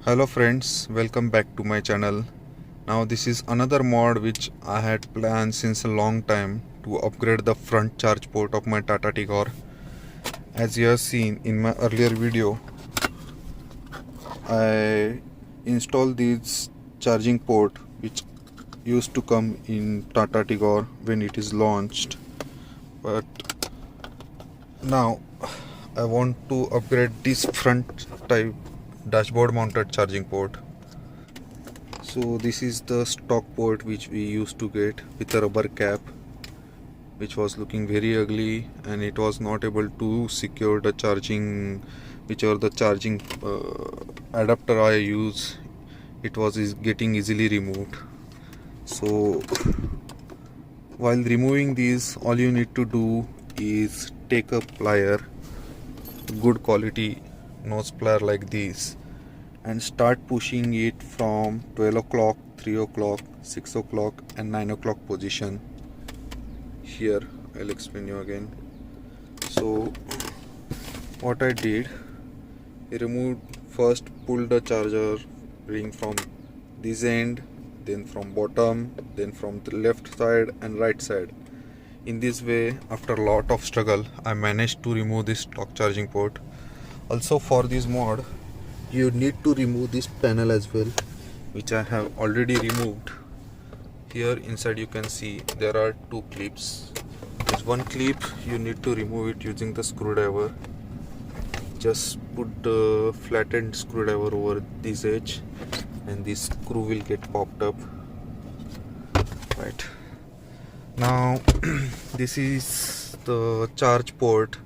Hello friends, welcome back to my channel. Now this is another mod which I had planned since a long time to upgrade the front charge port of my TATA Tigor. As you have seen in my earlier video, I installed this charging port which used to come in TATA Tigor when it is launched. But now I want to upgrade this front type dashboard mounted charging port. So this is the stock port which we used to get with a rubber cap, which was looking very ugly and it was not able to secure the charging, whichever the charging adapter I use, it was getting easily removed. So while removing these, all you need to do is take a plier, good quality nose plier like this, and start pushing it from 12 o'clock, 3 o'clock, 6 o'clock and 9 o'clock position. Here I'll explain you again. So what I did, I removed, first pulled the charger ring from this end, then from bottom, then from the left side and right side. In this way, after a lot of struggle, I managed to remove this stock charging port. Also for this mod, you need to remove this panel as well, which I have already removed. Here inside you can see there are two clips. This one clip you need to remove it using the screwdriver. Just put the flattened screwdriver over this edge and this screw will get popped up. Right now this is the charge port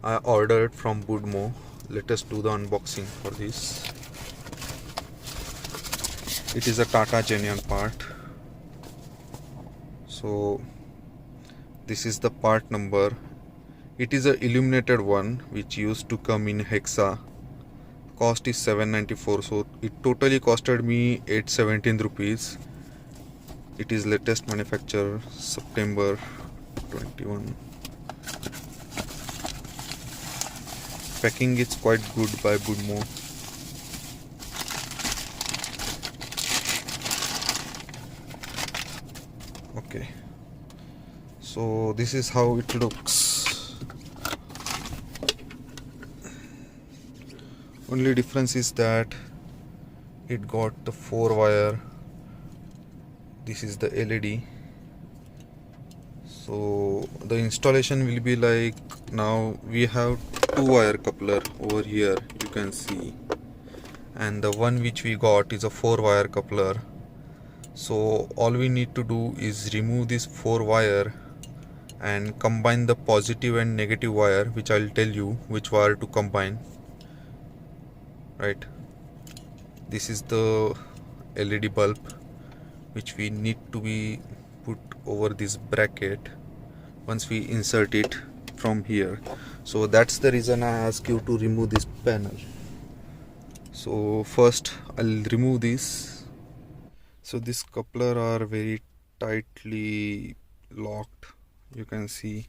I ordered from Budmo. Let us do the unboxing for this. It is a Tata genuine part. So this is the part number. It is a illuminated one which used to come in Hexa. Cost is 794, so it totally costed me 817 rupees. It is latest manufacture, September 21. Packing is quite good by Budmo. Okay, so this is how it looks. Only difference is that it got the 4 wire. This is the LED. So the installation will be like, now we have 2 wire coupler over here, you can see, and the one which we got is a 4 wire coupler. So all we need to do is remove this 4 wire and combine the positive and negative wire, which I'll tell you which wire to combine. Right, this is the LED bulb which we need to be put over this bracket once we insert it from here. So that's the reason I ask you to remove this panel. So first I'll remove this. So this coupler are very tightly locked, you can see.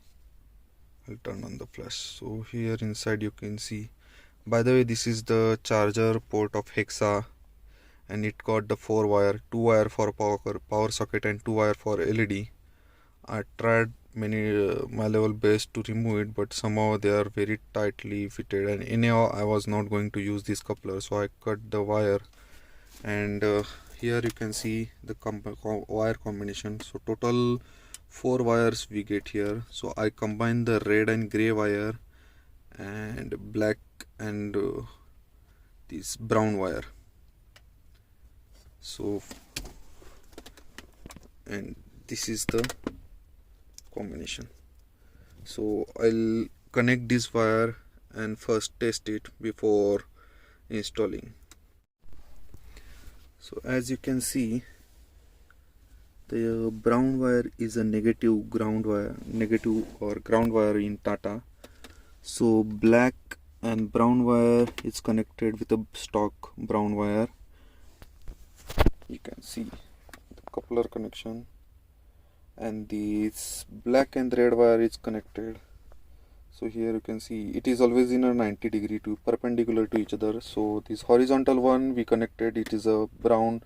I'll turn on the flash. So here inside you can see, by the way, this is the charger port of Hexa and it got the 4 wire, 2 wire for power socket and 2 wire for LED. I tried my level best to remove it, but somehow they are very tightly fitted, and anyhow I was not going to use this coupler, so I cut the wire. And here you can see the wire combination. So total 4 wires we get here. So I combine the red and gray wire and black and this brown wire. So, and this is the combination. So I'll connect this wire and first test it before installing. So as you can see, the brown wire is a negative ground wire, negative or ground wire in Tata. So black and brown wire is connected with a stock brown wire. You can see the coupler connection, and this black and red wire is connected. So here you can see it is always in a 90 degree to perpendicular to each other. So this horizontal one we connected, it is a brown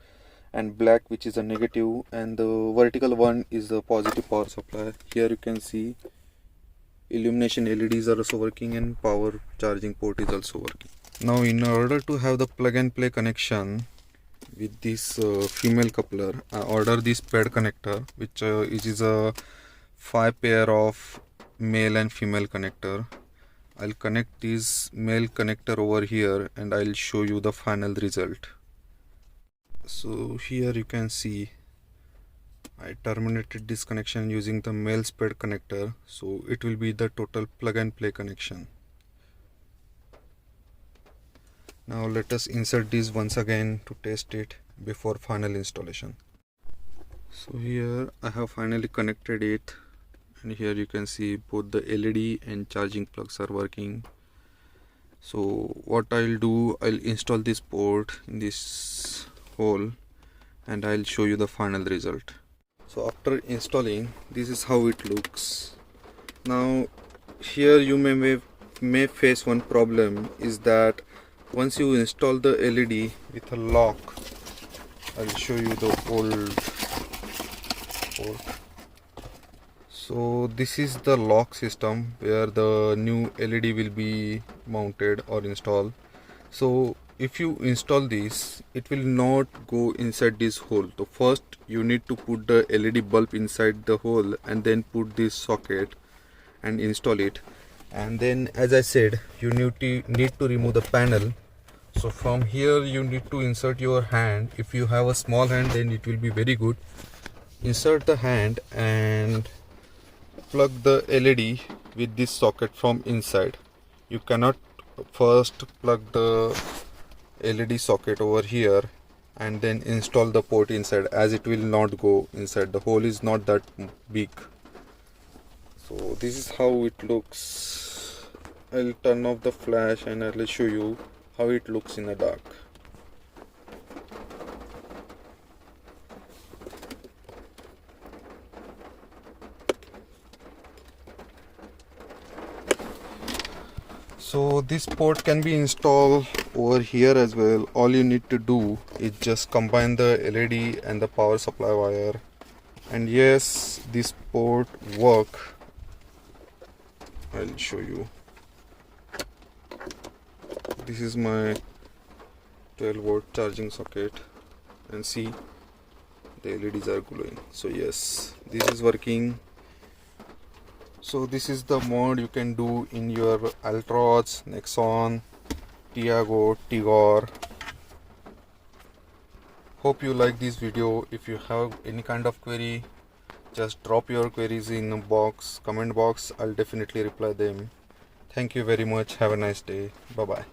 and black, which is a negative, and the vertical one is the positive power supply. Here you can see illumination LEDs are also working and power charging port is also working. Now in order to have the plug and play connection with this female coupler, I order this Spade connector, which is a 5 pair of male and female connector. I'll connect this male connector over here and I'll show you the final result. So here you can see I terminated this connection using the male Spade connector, so it will be the total plug and play connection. Now let us insert this once again to test it before final installation. So here I have finally connected it, and here you can see both the LED and charging plugs are working. So what I'll do, I'll install this port in this hole and I'll show you the final result. So after installing, this is how it looks. Now here you may face one problem, is that once you install the LED with a lock, I'll show you the old port. So this is the lock system where the new LED will be mounted or installed. So if you install this, it will not go inside this hole. So first you need to put the LED bulb inside the hole and then put this socket and install it. And then, as I said, you need to remove the panel. So from here you need to insert your hand. If you have a small hand, then it will be very good. Insert the hand and plug the LED with this socket from inside. You cannot first plug the LED socket over here and then install the port inside, as it will not go inside. The hole is not that big. So this is how it looks. I'll turn off the flash and I'll show you how it looks in the dark. So this port can be installed over here as well. All you need to do is just combine the LED and the power supply wire, and yes, this port work. I'll show you. This is my 12-volt charging socket, and see, the LEDs are glowing. So yes, this is working. So this is the mode you can do in your Altroz, Nexon, Tiago, Tigor. Hope you like this video. If you have any kind of query, just drop your queries in the comment box. I'll definitely reply them. Thank you very much. Have a nice day. Bye bye.